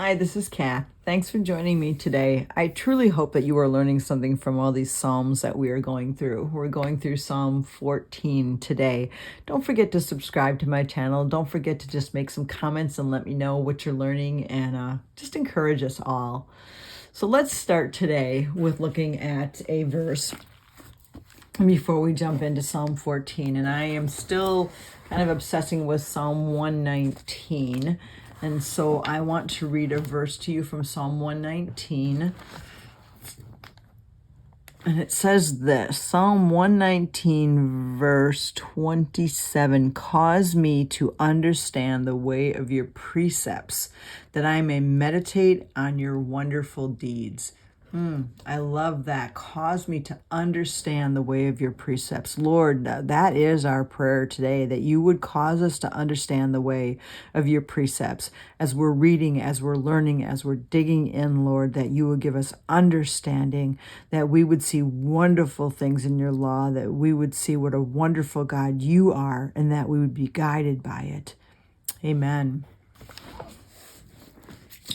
Hi, this is Kath. Thanks for joining me today. I truly hope that you are learning something from all these Psalms that we are going through. We're going through Psalm 14 today. Don't forget to subscribe to my channel. Don't forget to just make some comments and let me know what you're learning and just encourage us all. So let's start today with looking at a verse before we jump into Psalm 14. And I am still kind of obsessing with Psalm 119. And so I want to read a verse to you from Psalm 119. And it says this, Psalm 119, verse 27, cause me to understand the way of your precepts, that I may meditate on your wonderful deeds. I love that. Cause me to understand the way of your precepts. Lord, that is our prayer today, that you would cause us to understand the way of your precepts. As we're reading, as we're learning, as we're digging in, Lord, that you would give us understanding, that we would see wonderful things in your law, that we would see what a wonderful God you are, and that we would be guided by it. Amen.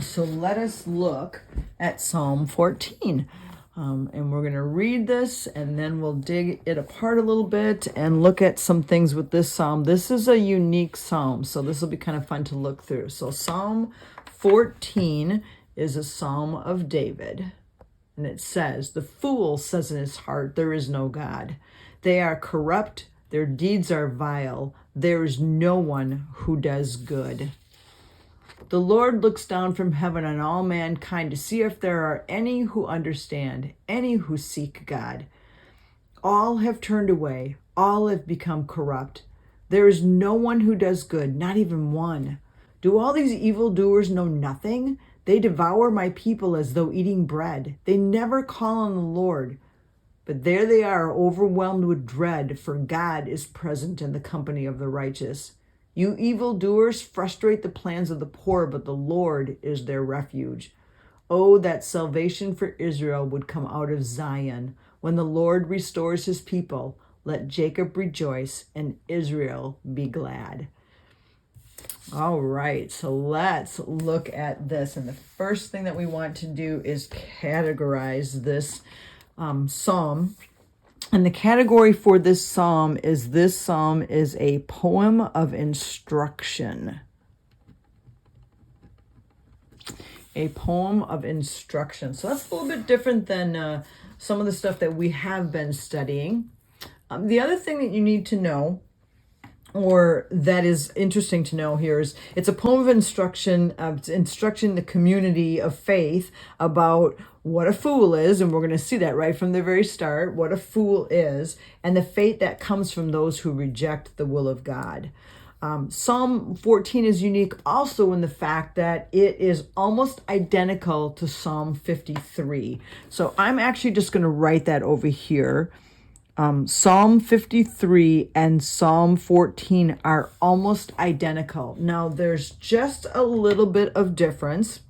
So let us look at Psalm 14. And we're going to read this and then we'll dig it apart a little bit and look at some things with this psalm. This is a unique psalm, so this will be kind of fun to look through. So Psalm 14 is a psalm of David. And it says, the fool says in his heart, there is no God. They are corrupt, their deeds are vile. There is no one who does good. The Lord looks down from heaven on all mankind to see if there are any who understand, any who seek God. All have turned away, all have become corrupt. There is no one who does good, not even one. Do all these evildoers know nothing? They devour my people as though eating bread. They never call on the Lord. But there they are, overwhelmed with dread, for God is present in the company of the righteous. You evildoers frustrate the plans of the poor, but the Lord is their refuge. Oh, that salvation for Israel would come out of Zion. When the Lord restores his people, let Jacob rejoice and Israel be glad. All right, so let's look at this. And the first thing that we want to do is categorize this psalm. And the category for this psalm is a poem of instruction. A poem of instruction. So that's a little bit different than some of the stuff that we have been studying. The other thing that you need to know, or that is interesting to know here, is it's a poem of instruction, instructing the community of faith about what a fool is, and we're going to see that right from the very start, what a fool is, and the fate that comes from those who reject the will of God. Psalm 14 is unique also in the fact that it is almost identical to Psalm 53. So I'm actually just going to write that over here. Psalm 53 and Psalm 14 are almost identical. Now, there's just a little bit of difference,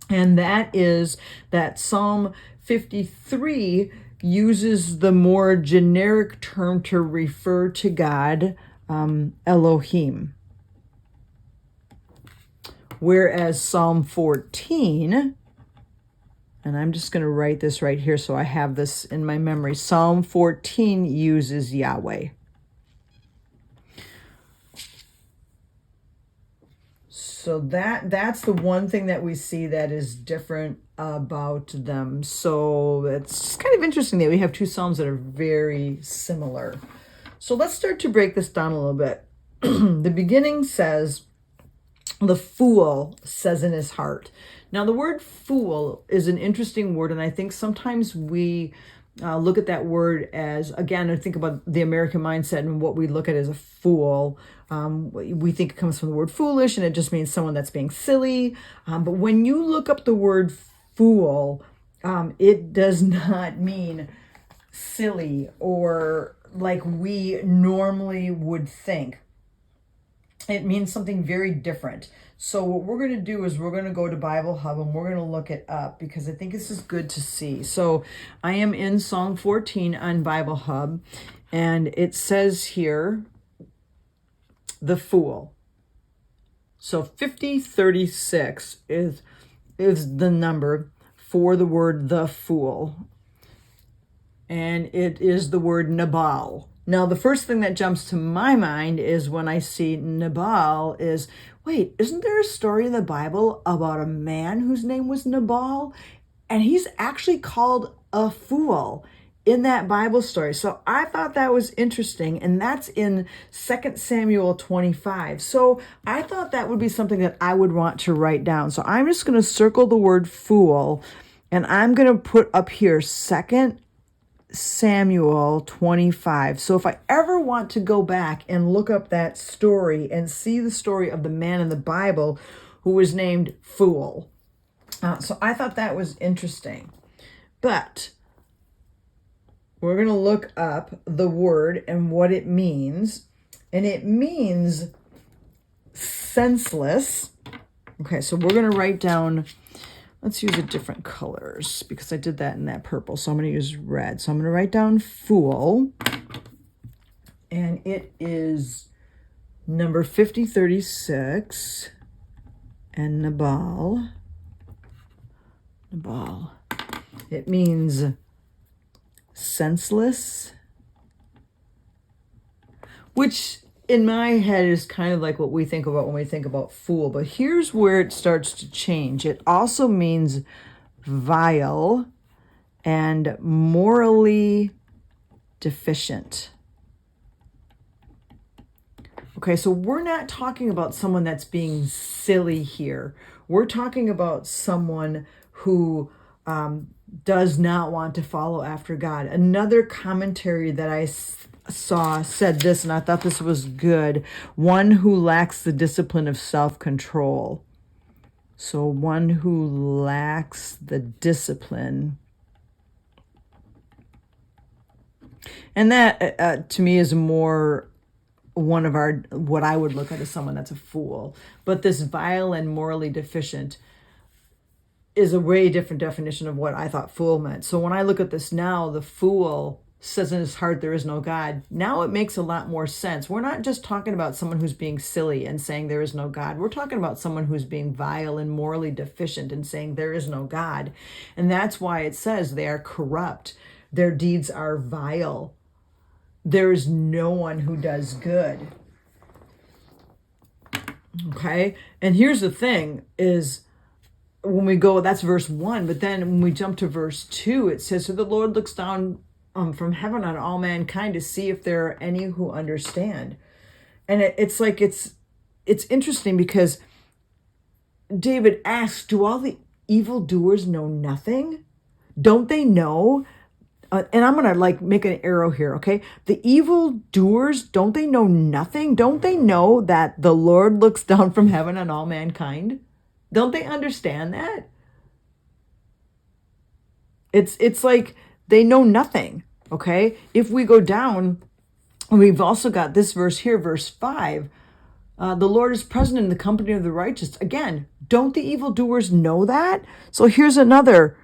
and that is that Psalm 53 uses the more generic term to refer to God, Elohim. Whereas Psalm 14, and I'm just going to write this right here so I have this in my memory, Psalm 14 uses Yahweh. So that's the one thing that we see that is different about them. So it's kind of interesting that we have two psalms that are very similar. So let's start to break this down a little bit. The beginning says, the fool says in his heart. Now, the word fool is an interesting word, and I think sometimes we look at that word as, again, I think about the American mindset and what we look at as a fool. We think it comes from the word foolish, and it just means someone that's being silly. But when you look up the word fool, it does not mean silly or like we normally would think. It means something very different. So what we're going to do is we're going to go to Bible Hub and we're going to look it up because I think this is good to see. So I am in Psalm 14 on Bible Hub, and it says here, the fool. So 5036 is the number for the word the fool. And it is the word Nabal. Now, the first thing that jumps to my mind is when I see Nabal is, wait, isn't there a story in the Bible about a man whose name was Nabal? And he's actually called a fool in that Bible story. So I thought that was interesting. And that's in 2 Samuel 25. So I thought that would be something that I would want to write down. So I'm just going to circle the word fool. And I'm going to put up here 2 Samuel 25. So if I ever want to go back and look up that story and see the story of the man in the Bible who was named Fool. So I thought that was interesting. But we're going to look up the word and what it means. And it means senseless. Okay, so we're going to write down, let's use a different colors because I did that in that purple. So I'm going to use red. So I'm going to write down fool. And it is number 5036. And Nabal. Nabal. It means senseless, which in my head is kind of like what we think about when we think about fool. But here's where it starts to change. It also means vile and morally deficient. Okay, so we're not talking about someone that's being silly here. We're talking about someone who does not want to follow after God. Another commentary that I saw said this, and I thought this was good. One who lacks the discipline of self-control. So one who lacks the discipline. And that to me is more one of what I would look at as someone that's a fool. But this vile and morally deficient is a way different definition of what I thought fool meant. So when I look at this now, the fool says in his heart there is no God. Now it makes a lot more sense. We're not just talking about someone who's being silly and saying there is no God. We're talking about someone who's being vile and morally deficient and saying there is no God. And that's why it says they are corrupt. Their deeds are vile. There is no one who does good. Okay? And here's the thing is, when we go, that's verse 1, but then when we jump to verse 2, it says, so the Lord looks down from heaven on all mankind to see if there are any who understand. And it's like, it's interesting because David asks, do all the evildoers know nothing? Don't they know? And I'm going to make an arrow here, okay? The evildoers, don't they know nothing? Don't they know that the Lord looks down from heaven on all mankind? Don't they understand that? It's like they know nothing, okay? If we go down, we've also got this verse here, verse 5. The Lord is present in the company of the righteous. Again, don't the evildoers know that? So here's another.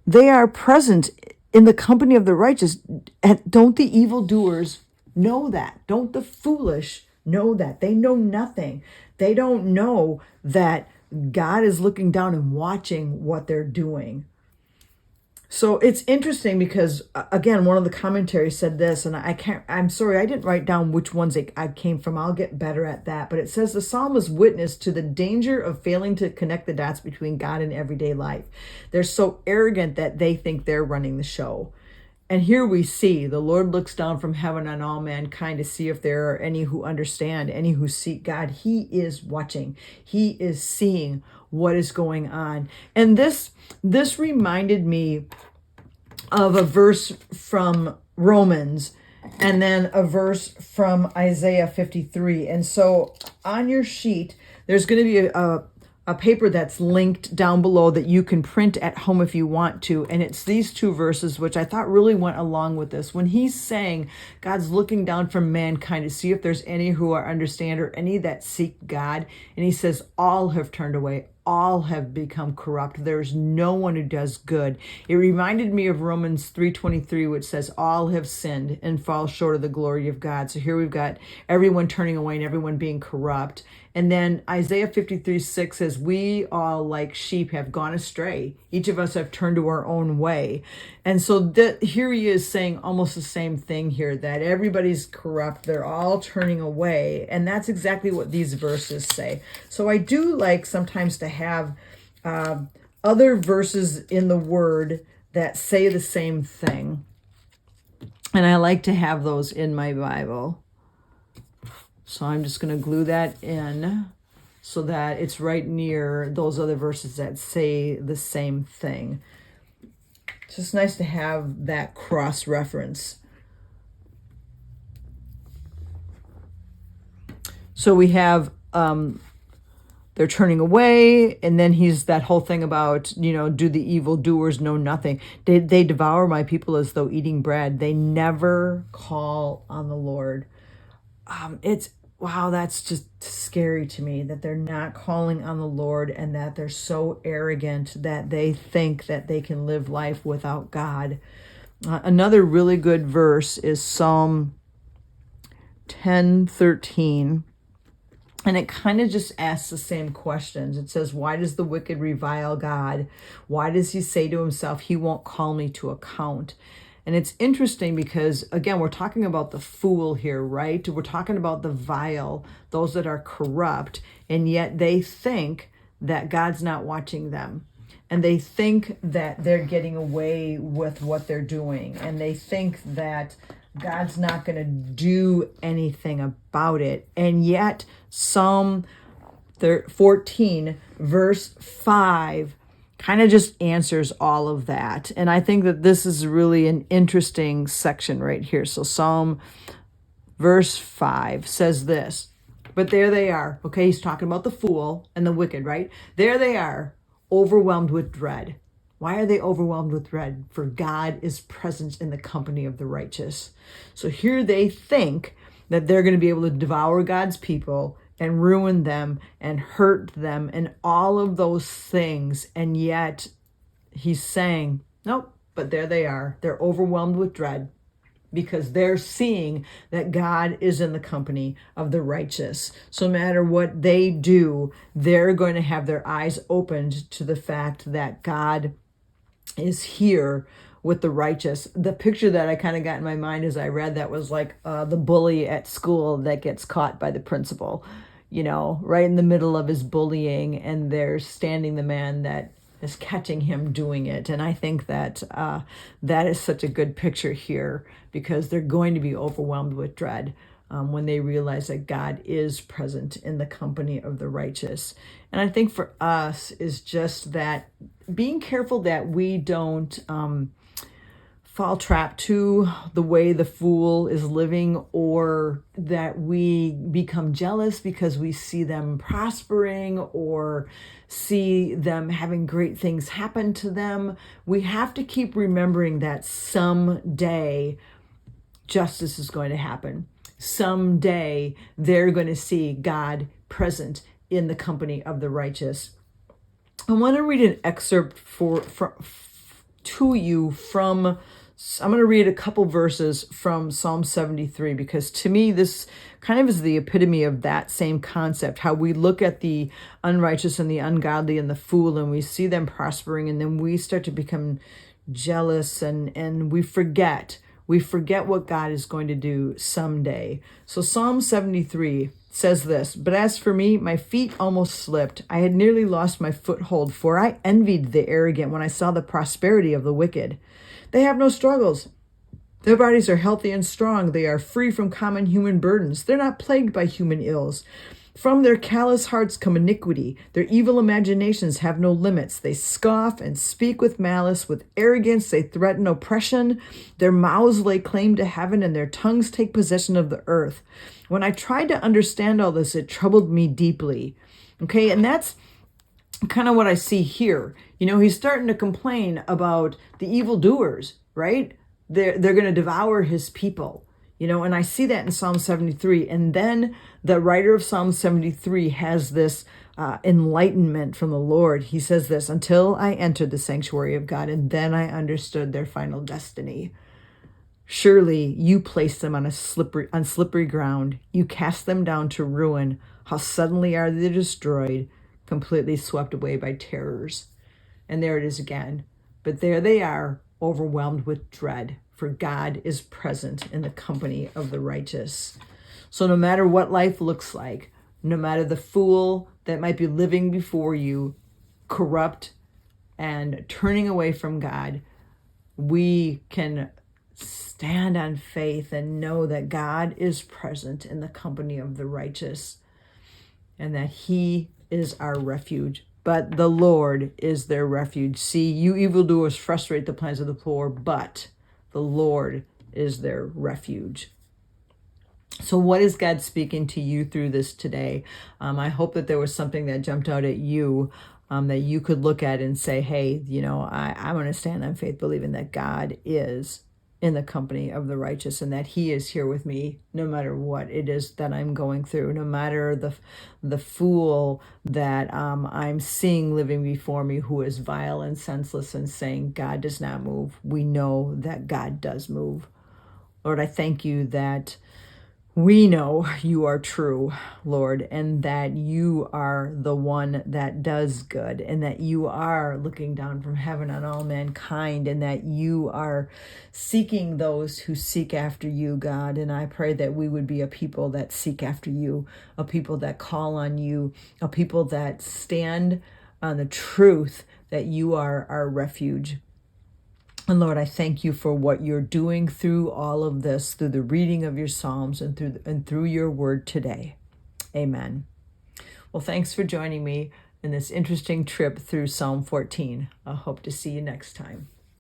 They are present in the company of the righteous. Don't the evildoers know that? Don't the foolish know that? They know nothing. They don't know that God is looking down and watching what they're doing. So it's interesting because, again, one of the commentaries said this, and I'm sorry, I didn't write down which ones I came from. I'll get better at that. But it says the psalmist witnessed to the danger of failing to connect the dots between God and everyday life. They're so arrogant that they think they're running the show. And here we see the Lord looks down from heaven on all mankind to see if there are any who understand, any who seek God. He is watching. He is seeing what is going on. And this reminded me of a verse from Romans and then a verse from Isaiah 53. And so on your sheet, there's going to be a paper that's linked down below that you can print at home if you want to. And it's these two verses, which I thought really went along with this. When he's saying God's looking down from mankind to see if there's any who are understand or any that seek God. And he says, all have turned away. All have become corrupt. There's no one who does good. It reminded me of Romans 3:23, which says all have sinned and fall short of the glory of God. So here we've got everyone turning away and everyone being corrupt. And then Isaiah 53:6 says, we all like sheep have gone astray. Each of us have turned to our own way. And so here he is saying almost the same thing here, that everybody's corrupt. They're all turning away. And that's exactly what these verses say. So I do like sometimes to have other verses in the Word that say the same thing. And I like to have those in my Bible. So I'm just going to glue that in so that it's right near those other verses that say the same thing. It's just nice to have that cross-reference. So we have they're turning away, and then he's that whole thing about, do the evildoers know nothing? They devour my people as though eating bread. They never call on the Lord. Wow, that's just scary to me, that they're not calling on the Lord, and that they're so arrogant that they think that they can live life without God. Another really good verse is Psalm 10:13. And it kind of just asks the same questions. It says, why does the wicked revile God? Why does he say to himself, he won't call me to account? And it's interesting because, again, we're talking about the fool here, right? We're talking about the vile, those that are corrupt, and yet they think that God's not watching them. And they think that they're getting away with what they're doing. And they think that God's not going to do anything about it. And yet Psalm 14, verse 5, kind of just answers all of that. And I think that this is really an interesting section right here. So Psalm verse 5 says this, but there they are. Okay, he's talking about the fool and the wicked, right? There they are, overwhelmed with dread. Why are they overwhelmed with dread? For God is present in the company of the righteous. So here they think that they're going to be able to devour God's people and ruin them and hurt them and all of those things. And yet he's saying, nope, but there they are. They're overwhelmed with dread because they're seeing that God is in the company of the righteous. So no matter what they do, they're going to have their eyes opened to the fact that God is here with the righteous. The picture that I kind of got in my mind as I read that was like the bully at school that gets caught by the principal, right in the middle of his bullying, and there's standing the man that is catching him doing it. And I think that that is such a good picture here, because they're going to be overwhelmed with dread when they realize that God is present in the company of the righteous. And I think for us is just that being careful that we don't fall trap to the way the fool is living, or that we become jealous because we see them prospering or see them having great things happen to them. We have to keep remembering that someday justice is going to happen. Someday they're going to see God present in the company of the righteous. I want to read an excerpt to you from, I'm going to read a couple verses from Psalm 73, because to me this kind of is the epitome of that same concept, how we look at the unrighteous and the ungodly and the fool, and we see them prospering, and then we start to become jealous, and we forget what God is going to do someday. So Psalm 73 says this, but as for me, my feet almost slipped. I had nearly lost my foothold, for I envied the arrogant when I saw the prosperity of the wicked. They have no struggles. Their bodies are healthy and strong. They are free from common human burdens. They're not plagued by human ills. From their callous hearts come iniquity. Their evil imaginations have no limits. They scoff and speak with malice. With arrogance they threaten oppression. Their mouths lay claim to heaven, and their tongues take possession of the earth. When I tried to understand all this, it troubled me deeply. Okay, and that's kind of what I see here. He's starting to complain about the evildoers, right? They're going to devour his people. And I see that in Psalm 73. And then the writer of Psalm 73 has this enlightenment from the Lord. He says this, until I entered the sanctuary of God, and then I understood their final destiny. Surely you place them on slippery ground. You cast them down to ruin. How suddenly are they destroyed, completely swept away by terrors. And there it is again. But there they are, overwhelmed with dread, for God is present in the company of the righteous. So no matter what life looks like, no matter the fool that might be living before you, corrupt and turning away from God, we can stand on faith and know that God is present in the company of the righteous and that he is our refuge. But the Lord is their refuge. See, you evildoers frustrate the plans of the poor, but the Lord is their refuge. So what is God speaking to you through this today? I hope that there was something that jumped out at you that you could look at and say, hey, I'm going to stand on faith, believing that God is in the company of the righteous and that he is here with me no matter what it is that I'm going through, no matter the fool that I'm seeing living before me who is vile and senseless and saying God does not move. We know that God does move. Lord, I thank you that we know you are true, Lord, and that you are the one that does good, and that you are looking down from heaven on all mankind, and that you are seeking those who seek after you, God. And I pray that we would be a people that seek after you, a people that call on you, a people that stand on the truth that you are our refuge. And Lord, I thank you for what you're doing through all of this, through the reading of your Psalms and through your word today. Amen. Well, thanks for joining me in this interesting trip through Psalm 14. I hope to see you next time.